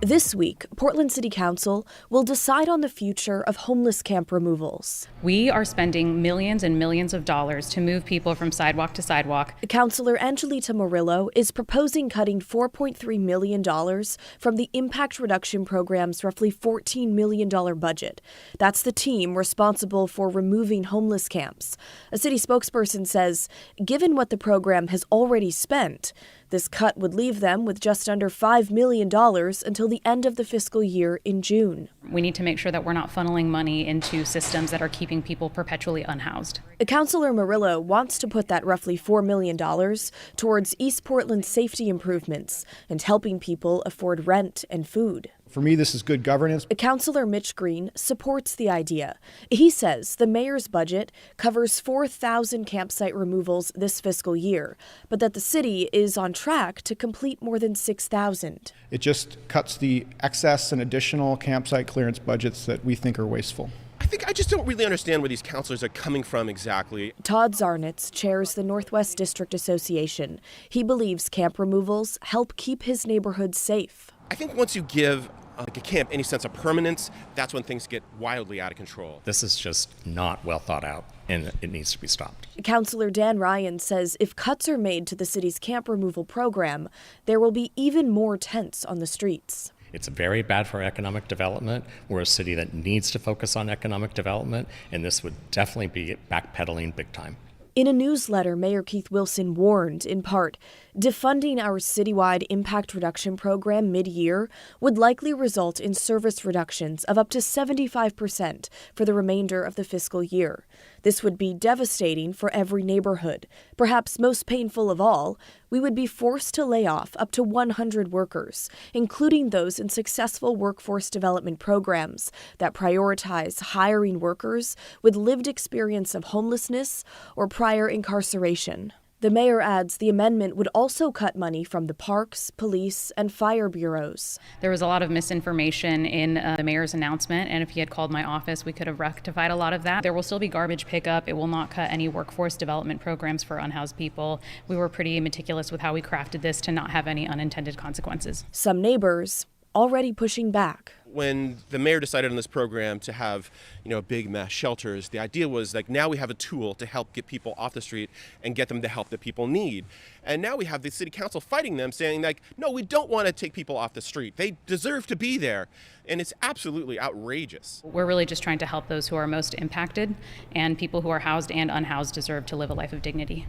This week, Portland City Council will decide on the future of homeless camp removals. We are spending millions and millions of dollars to move people from sidewalk to sidewalk. Councilor Angelita Murillo is proposing cutting $4.3 million from the Impact Reduction Program's roughly $14 million budget. That's the team responsible for removing homeless camps. A city spokesperson says, given what the program has already spent, this cut would leave them with just under $5 million until the end of the fiscal year in June. We need to make sure that we're not funneling money into systems that are keeping people perpetually unhoused. Councilor Murillo wants to put that roughly $4 million towards East Portland's safety improvements and helping people afford rent and food. For me, this is good governance. Councilor Mitch Green supports the idea. He says the mayor's budget covers 4,000 campsite removals this fiscal year, but that the city is on track to complete more than 6,000. It just cuts the excess and additional campsite clearance budgets that we think are wasteful. I just don't really understand where these councilors are coming from exactly. Todd Zarnitz chairs the Northwest District Association. He believes camp removals help keep his neighborhood safe. I think once you give a camp any sense of permanence, that's when things get wildly out of control. This is just not well thought out, and it needs to be stopped. Councilor Dan Ryan says if cuts are made to the city's camp removal program, there will be even more tents on the streets. It's very bad for economic development. We're a city that needs to focus on economic development, and this would definitely be backpedaling big time. In a newsletter, Mayor Keith Wilson warned, in part, defunding our citywide impact reduction program mid-year would likely result in service reductions of up to 75% for the remainder of the fiscal year. This would be devastating for every neighborhood. Perhaps most painful of all, we would be forced to lay off up to 100 workers, including those in successful workforce development programs that prioritize hiring workers with lived experience of homelessness or prior incarceration. The mayor adds the amendment would also cut money from the parks, police, and fire bureaus. There was a lot of misinformation in the mayor's announcement, and if he had called my office, we could have rectified a lot of that. There will still be garbage pickup. It will not cut any workforce development programs for unhoused people. We were pretty meticulous with how we crafted this to not have any unintended consequences. Some neighbors already pushing back. When the mayor decided on this program to have, big mass shelters, the idea was now we have a tool to help get people off the street and get them the help that people need. And now we have the city council fighting them, saying no, we don't want to take people off the street. They deserve to be there. And it's absolutely outrageous. We're really just trying to help those who are most impacted, and people who are housed and unhoused deserve to live a life of dignity.